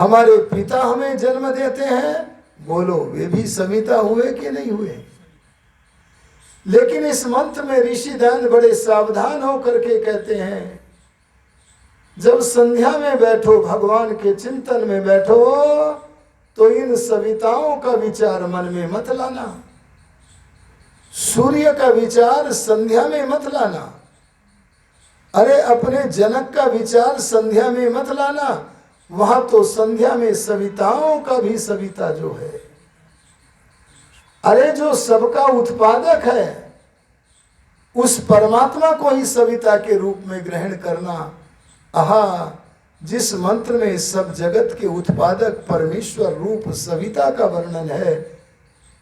हमारे पिता हमें जन्म देते हैं, बोलो वे भी सविता हुए कि नहीं हुए? लेकिन इस मंत्र में ऋषि दैन बड़े सावधान होकर के कहते हैं, जब संध्या में बैठो, भगवान के चिंतन में बैठो, तो इन सविताओं का विचार मन में मत लाना, सूर्य का विचार संध्या में मत लाना, अरे अपने जनक का विचार संध्या में मत लाना। वहां तो संध्या में सविताओं का भी सविता जो है, अरे जो सबका उत्पादक है, उस परमात्मा को ही सविता के रूप में ग्रहण करना। आहा, जिस मंत्र में सब जगत के उत्पादक परमेश्वर रूप सविता का वर्णन है,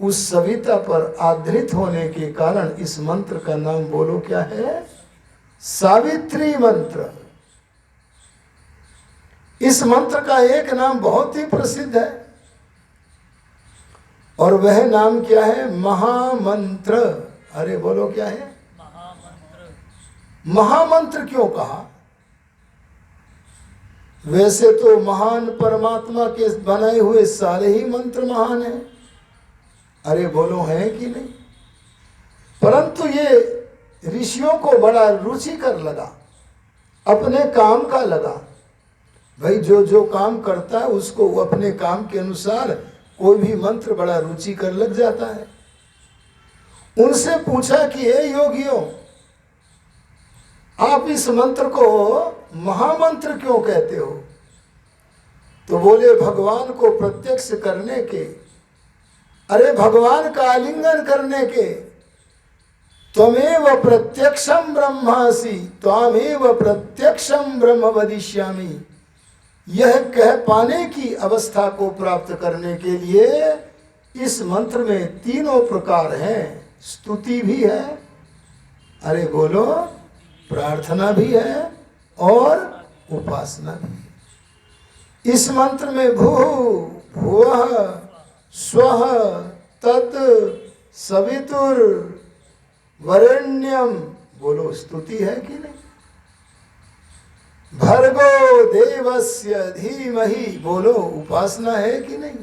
उस सविता पर आधारित होने के कारण इस मंत्र का नाम बोलो क्या है? सावित्री मंत्र। इस मंत्र का एक नाम बहुत ही प्रसिद्ध है, और वह नाम क्या है? महामंत्र। अरे बोलो क्या है? महामंत्र। महामंत्र क्यों कहा? वैसे तो महान परमात्मा के बनाए हुए सारे ही मंत्र महान हैं, अरे बोलो है कि नहीं? परंतु ये ऋषियों को बड़ा रुचिकर लगा, अपने काम का लगा। भाई जो जो काम करता है उसको वो अपने काम के अनुसार कोई भी मंत्र बड़ा रुचिकर लग जाता है। उनसे पूछा कि हे योगियों, आप इस मंत्र को महामंत्र क्यों कहते हो? तो बोले भगवान को प्रत्यक्ष करने के, अरे भगवान का आलिंगन करने के, त्वमेव प्रत्यक्षम ब्रह्मासि त्वामेव प्रत्यक्षम ब्रह्म वदिष्यामि, यह कह पाने की अवस्था को प्राप्त करने के लिए इस मंत्र में तीनों प्रकार हैं। स्तुति भी है, अरे बोलो, प्रार्थना भी है और उपासना भी है। इस मंत्र में भू भुवः स्वः तत् सवितुर वरेण्यम, बोलो स्तुति है कि नहीं? भर्गो देवस्य धीमहि, बोलो उपासना है कि नहीं?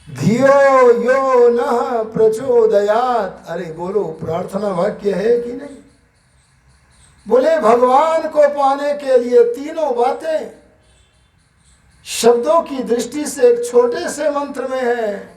धियो यो नः प्रचोदयात्, अरे बोलो प्रार्थना वाक्य है कि नहीं? बोले भगवान को पाने के लिए तीनों बातें शब्दों की दृष्टि से एक छोटे से मंत्र में है।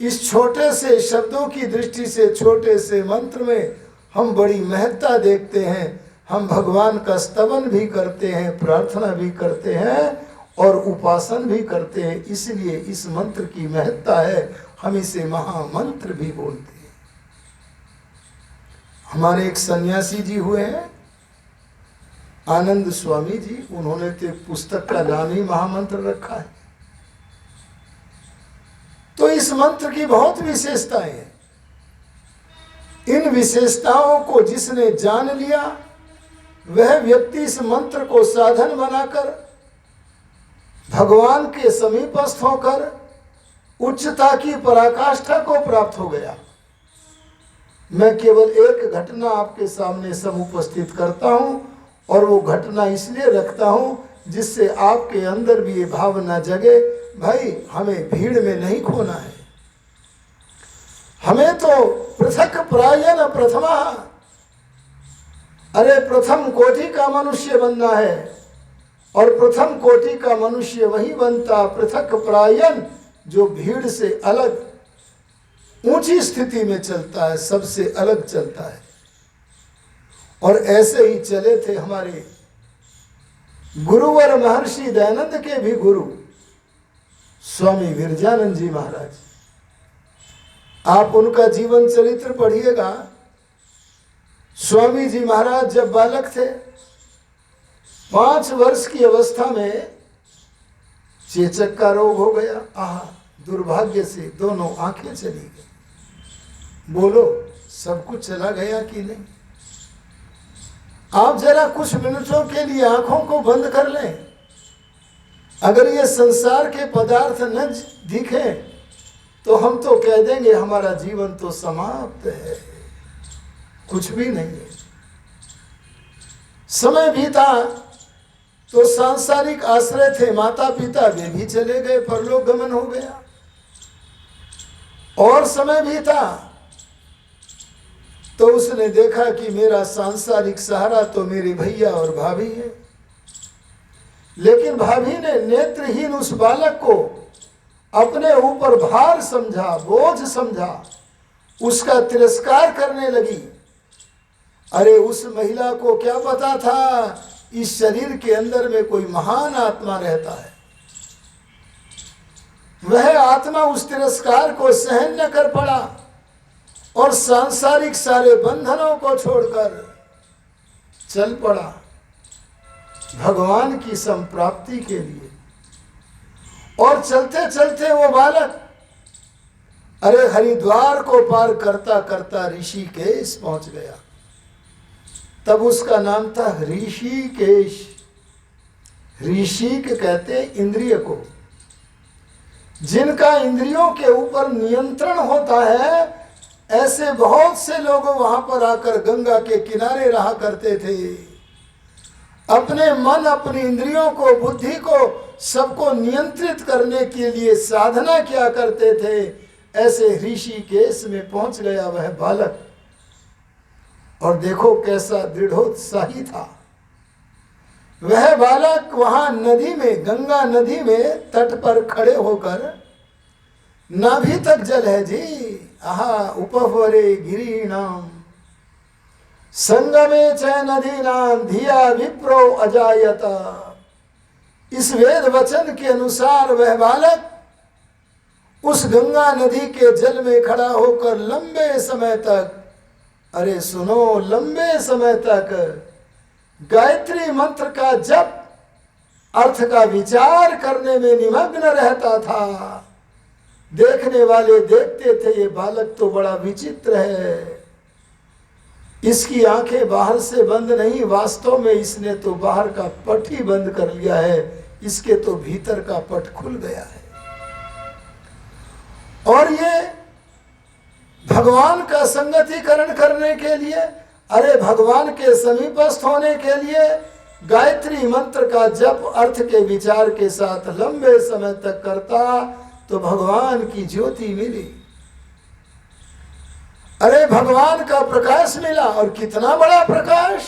इस छोटे से शब्दों की दृष्टि से छोटे से मंत्र में हम बड़ी महत्ता देखते हैं। हम भगवान का स्तवन भी करते हैं, प्रार्थना भी करते हैं और उपासन भी करते हैं, इसलिए इस मंत्र की महत्ता है। हम इसे महामंत्र भी बोलते हैं। हमारे एक सन्यासी जी हुए हैं, आनंद स्वामी जी, उन्होंने तो एक पुस्तक का नाम ही महामंत्र रखा है। तो इस मंत्र की बहुत विशेषताएं हैं। इन विशेषताओं को जिसने जान लिया, वह व्यक्ति इस मंत्र को साधन बनाकर भगवान के समीपस्थ होकर उच्चता की पराकाष्ठा को प्राप्त हो गया। मैं केवल एक घटना आपके सामने समुपस्थित करता हूं, और वो घटना इसलिए रखता हूं जिससे आपके अंदर भी ये भावना जगे, भाई हमें भीड़ में नहीं खोना है, हमें तो पृथक प्रायन प्रथमा, अरे प्रथम कोटि का मनुष्य बनना है। और प्रथम कोटि का मनुष्य वही बनता पृथक प्रायन, जो भीड़ से अलग ऊंची स्थिति में चलता है, सबसे अलग चलता है। और ऐसे ही चले थे हमारे गुरुवर महर्षि दयानंद के भी गुरु स्वामी विरजानंद जी महाराज। आप उनका जीवन चरित्र पढ़िएगा। स्वामी जी महाराज जब बालक थे, 5 वर्ष की अवस्था में चेचक का रोग हो गया। आह, दुर्भाग्य से दोनों आंखें चली गई। बोलो सब कुछ चला गया कि नहीं? आप जरा कुछ मिनटों के लिए आंखों को बंद कर लें। अगर ये संसार के पदार्थ न दिखे तो हम तो कह देंगे हमारा जीवन तो समाप्त है, कुछ भी नहीं है। समय बीता, तो सांसारिक आश्रय थे माता पिता, वे भी चले गए, परलोक गमन हो गया। और समय भी था तो उसने देखा कि मेरा सांसारिक सहारा तो मेरे भैया और भाभी है। लेकिन भाभी ने नेत्रहीन उस बालक को अपने ऊपर भार समझा, बोझ समझा, उसका तिरस्कार करने लगी। अरे उस महिला को क्या पता था इस शरीर के अंदर में कोई महान आत्मा रहता है। वह आत्मा उस तिरस्कार को सहन न कर पड़ा और सांसारिक सारे बंधनों को छोड़कर चल पड़ा भगवान की संप्राप्ति के लिए। और चलते चलते वो बालक अरे हरिद्वार को पार करता करता ऋषिकेश पहुंच गया। तब उसका नाम था ऋषिकेश। ऋषिक कहते इंद्रिय को, जिनका इंद्रियों के ऊपर नियंत्रण होता है। ऐसे बहुत से लोग वहां पर आकर गंगा के किनारे रहा करते थे, अपने मन अपनी इंद्रियों को, बुद्धि को, सबको नियंत्रित करने के लिए साधना किया करते थे। ऐसे ऋषिकेश में पहुंच गया वह बालक, और देखो कैसा दृढ़ोत्साही था वह बालक। वहां नदी में, गंगा नदी में तट पर खड़े होकर, नाभि तक जल है जी, आहा उपवरे गिरीणाम संगमे च नदीनाम धिया विप्रो अजायता। इस वेद वचन के अनुसार वह बालक उस गंगा नदी के जल में खड़ा होकर लंबे समय तक, अरे सुनो, लंबे समय तक गायत्री मंत्र का जप, अर्थ का विचार करने में निमग्न रहता था। देखने वाले देखते थे ये बालक तो बड़ा विचित्र है, इसकी आंखें बाहर से बंद नहीं, वास्तव में इसने तो बाहर का पट ही बंद कर लिया है, इसके तो भीतर का पट खुल गया है। और ये भगवान का संगतिकरण करने के लिए, अरे भगवान के समीपस्थ होने के लिए गायत्री मंत्र का जप अर्थ के विचार के साथ लंबे समय तक करता तो भगवान की ज्योति मिली। अरे भगवान का प्रकाश मिला, और कितना बड़ा प्रकाश।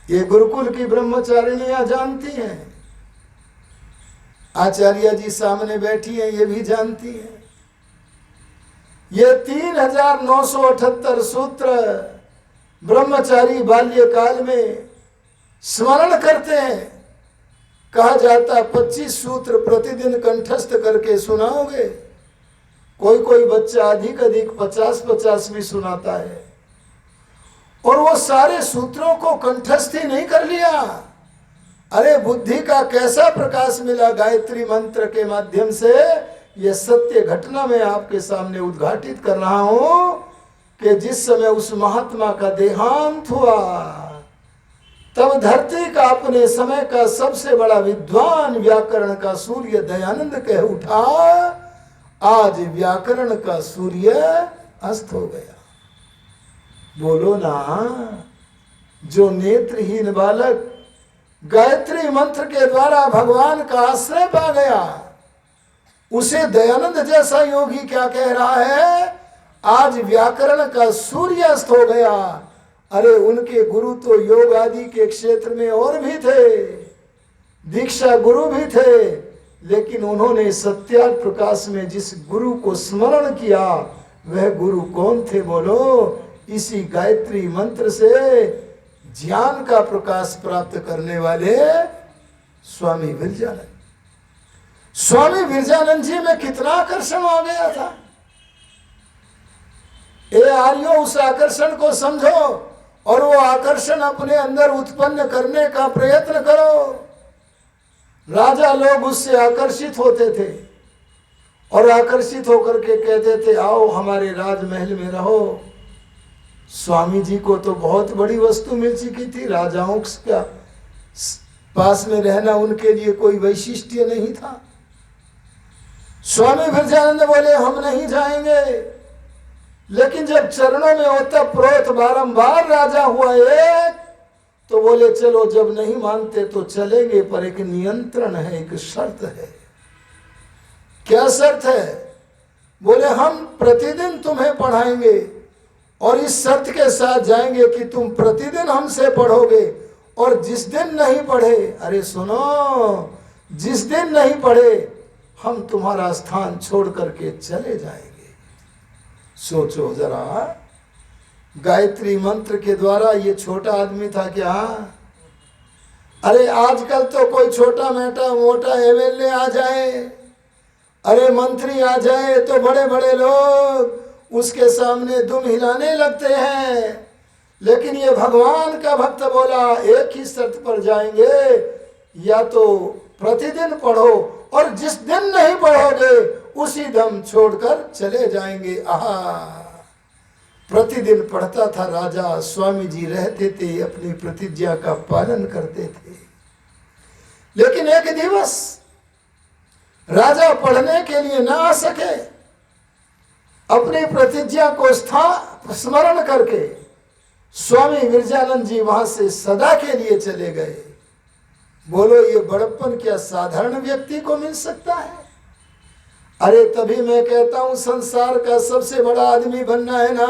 ये गुरुकुल की ब्रह्मचारिणियां जानती हैं, आचार्य जी सामने बैठी हैं, ये भी जानती हैं। ये 3978 सूत्र ब्रह्मचारी बाल्यकाल में स्मरण करते हैं। कहा जाता 25 सूत्र प्रतिदिन कंठस्थ करके सुनाओगे। कोई कोई बच्चा अधिक 50-50 भी सुनाता है, और वो सारे सूत्रों को कंठस्थ ही नहीं कर लिया। अरे बुद्धि का कैसा प्रकाश मिला गायत्री मंत्र के माध्यम से। यह सत्य घटना मैं आपके सामने उद्घाटित कर रहा हूं कि जिस समय उस महात्मा का देहांत हुआ, तब धरती का अपने समय का सबसे बड़ा विद्वान, व्याकरण का सूर्य दयानंद कह उठा, आज व्याकरण का सूर्य अस्त हो गया। बोलो ना, जो नेत्रहीन बालक गायत्री मंत्र के द्वारा भगवान का आश्रय पा गया, उसे दयानंद जैसा योगी क्या कह रहा है, आज व्याकरण का सूर्य अस्त हो गया। अरे उनके गुरु तो योग आदि के क्षेत्र में और भी थे, दीक्षा गुरु भी थे, लेकिन उन्होंने सत्या प्रकाश में जिस गुरु को स्मरण किया, वह गुरु कौन थे बोलो? इसी गायत्री मंत्र से ज्ञान का प्रकाश प्राप्त करने वाले स्वामी विरजानंद। स्वामी विरजानंद जी में कितना आकर्षण आ गया था। ए आर्यो, उस आकर्षण को समझो और वो आकर्षण अपने अंदर उत्पन्न करने का प्रयत्न करो। राजा लोग उससे आकर्षित होते थे और आकर्षित होकर के कहते थे, आओ हमारे राजमहल में रहो। स्वामी जी को तो बहुत बड़ी वस्तु मिल चुकी थी, राजाओं का पास में रहना उनके लिए कोई वैशिष्ट्य नहीं था। स्वामी विरजानंद बोले, हम नहीं जाएंगे। लेकिन जब चरणों में ओतप्रोत बारंबार राजा हुआ एक, तो बोले चलो जब नहीं मानते तो चलेंगे, पर एक नियंत्रण है, एक शर्त है। क्या शर्त है? बोले हम प्रतिदिन तुम्हें पढ़ाएंगे और इस शर्त के साथ जाएंगे कि तुम प्रतिदिन हमसे पढ़ोगे, और जिस दिन नहीं पढ़े, अरे सुनो, जिस दिन नहीं पढ़े हम तुम्हारा स्थान छोड़ करके चले जाएंगे। सोचो जरा, गायत्री मंत्र के द्वारा ये छोटा आदमी था क्या? अरे आजकल तो कोई छोटा मोटा एमएलए आ जाए, अरे मंत्री आ जाए तो बड़े बड़े लोग उसके सामने दुम हिलाने लगते हैं। लेकिन ये भगवान का भक्त बोला एक ही शर्त पर जाएंगे, या तो प्रतिदिन पढ़ो और जिस दिन नहीं पढ़ोगे उसी दम छोड़कर चले जाएंगे। आहा, प्रतिदिन पढ़ता था राजा। स्वामी जी रहते थे, अपनी प्रतिज्ञा का पालन करते थे। लेकिन एक दिवस राजा पढ़ने के लिए न आ सके, अपनी प्रतिज्ञा को स्मरण करके स्वामी विरजानंद जी वहां से सदा के लिए चले गए। बोलो ये बड़प्पन क्या साधारण व्यक्ति को मिल सकता है? अरे तभी मैं कहता हूं संसार का सबसे बड़ा आदमी बनना है ना,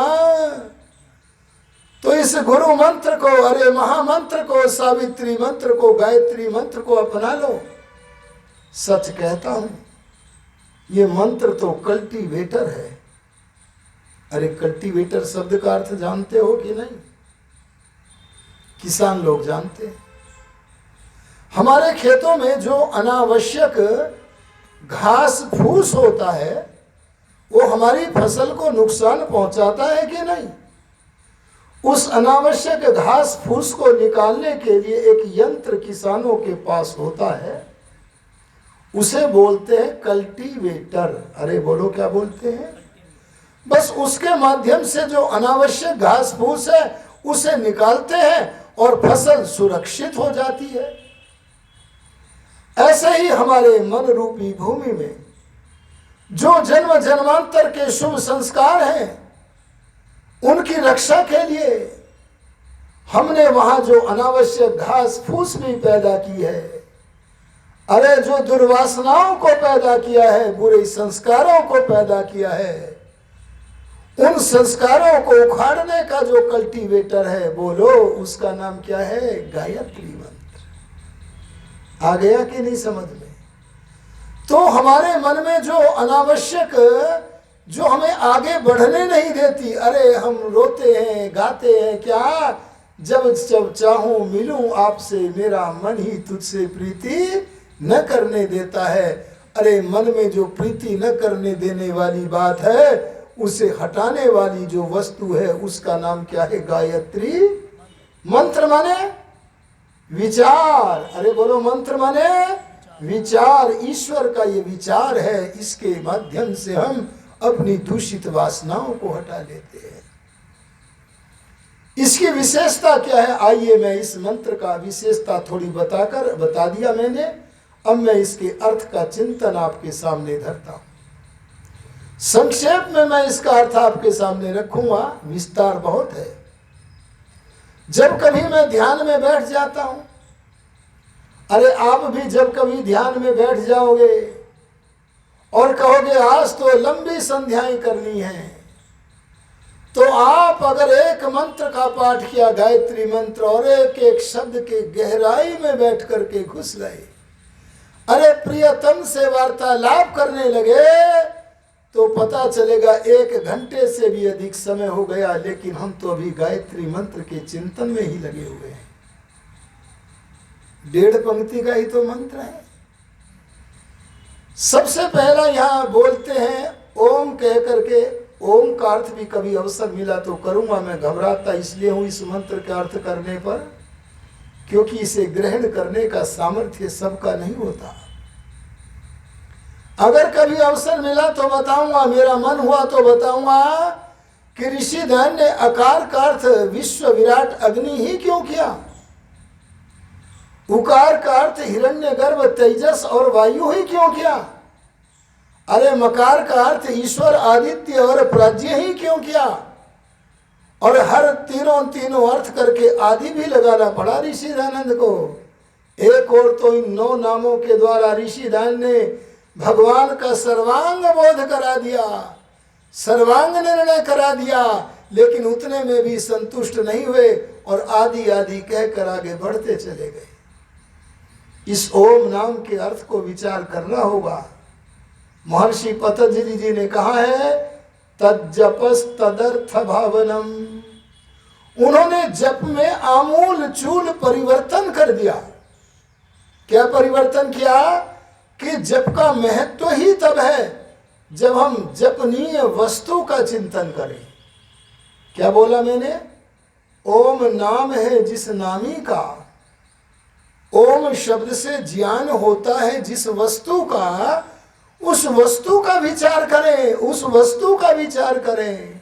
तो इस गुरु मंत्र को, अरे महामंत्र को, सावित्री मंत्र को, गायत्री मंत्र को अपना लो। सच कहता हूं ये मंत्र तो कल्टीवेटर है। अरे कल्टीवेटर शब्द का अर्थ जानते हो कि नहीं? किसान लोग जानते हैं। हमारे खेतों में जो अनावश्यक घास फूस होता है वो हमारी फसल को नुकसान पहुंचाता है कि नहीं? उस अनावश्यक घास फूस को निकालने के लिए एक यंत्र किसानों के पास होता है, उसे बोलते हैं कल्टीवेटर। अरे बोलो क्या बोलते हैं? बस उसके माध्यम से जो अनावश्यक घास फूस है उसे निकालते हैं और फसल सुरक्षित हो जाती है। ऐसे ही हमारे मन रूपी भूमि में जो जन्म जन्मांतर के शुभ संस्कार हैं उनकी रक्षा के लिए हमने वहां जो अनावश्यक घास फूस भी पैदा की है, अरे जो दुर्वासनाओं को पैदा किया है, बुरे संस्कारों को पैदा किया है, उन संस्कारों को उखाड़ने का जो कल्टीवेटर है, बोलो उसका नाम क्या है? गायत्री मंत्र। आ गया कि नहीं समझ में? तो हमारे मन में जो अनावश्यक, जो हमें आगे बढ़ने नहीं देती, अरे हम रोते हैं गाते हैं क्या, जब जब चाहूं मिलूं आपसे, मेरा मन ही तुझसे प्रीति न करने देता है। अरे मन में जो प्रीति न करने देने वाली बात है, उसे हटाने वाली जो वस्तु है उसका नाम क्या है? गायत्री मंत्र माने विचार। अरे बोलो मंत्र माने विचार। ईश्वर का ये विचार है, इसके माध्यम से हम अपनी दूषित वासनाओं को हटा लेते हैं। इसकी विशेषता क्या है? आइए मैं इस मंत्र का विशेषता थोड़ी बता दिया मैंने, अब मैं इसके अर्थ का चिंतन आपके सामने धरता हूं। संक्षेप में मैं इसका अर्थ आपके सामने रखूंगा, विस्तार बहुत है। जब कभी मैं ध्यान में बैठ जाता हूं, अरे आप भी जब कभी ध्यान में बैठ जाओगे और कहोगे आज तो लंबी संध्याएं करनी है, तो आप अगर एक मंत्र का पाठ किया, गायत्री मंत्र, और एक एक शब्द के गहराई में बैठ करके घुस गए, अरे प्रियतम से वार्तालाप करने लगे, तो पता चलेगा 1 घंटे से भी अधिक समय हो गया, लेकिन हम तो अभी गायत्री मंत्र के चिंतन में ही लगे हुए हैं। 1.5 पंक्ति का ही तो मंत्र है। सबसे पहला यहां बोलते हैं ओम कह करके। ओम का अर्थ भी कभी अवसर मिला तो करूंगा, मैं घबराता इसलिए हूं इस मंत्र का अर्थ करने पर, क्योंकि इसे ग्रहण करने का सामर्थ्य सबका नहीं होता। अगर कभी अवसर मिला तो बताऊंगा, मेरा मन हुआ तो बताऊंगा कि ऋषि ध्यान ने आकार का अर्थ विश्व विराट अग्नि ही क्यों किया, उकार का अर्थ हिरण्यगर्भ तेजस और वायु ही क्यों किया, अरे मकार का अर्थ ईश्वर आदित्य और प्राज्ञ ही क्यों किया, और हर तीनों अर्थ करके आदि भी लगाना पड़ा ऋषि दयानंद को। एक और तो इन 9 नामों के द्वारा ऋषि दयानंद ने भगवान का सर्वांग बोध करा दिया, सर्वांग निर्णय करा दिया, लेकिन उतने में भी संतुष्ट नहीं हुए और आदि आदि कहकर आगे बढ़ते चले गए। इस ओम नाम के अर्थ को विचार करना होगा। महर्षि पतंजलि जी ने कहा है तज्जपस तदर्थ भावनम। उन्होंने जप में आमूल चूल परिवर्तन कर दिया। क्या परिवर्तन किया कि जप का महत्व ही तब है जब हम जपनीय वस्तु का चिंतन करें। क्या बोला मैंने? ओम नाम है जिस नामी का, ओम शब्द से ज्ञान होता है जिस वस्तु का, उस वस्तु का विचार करें, उस वस्तु का विचार करें।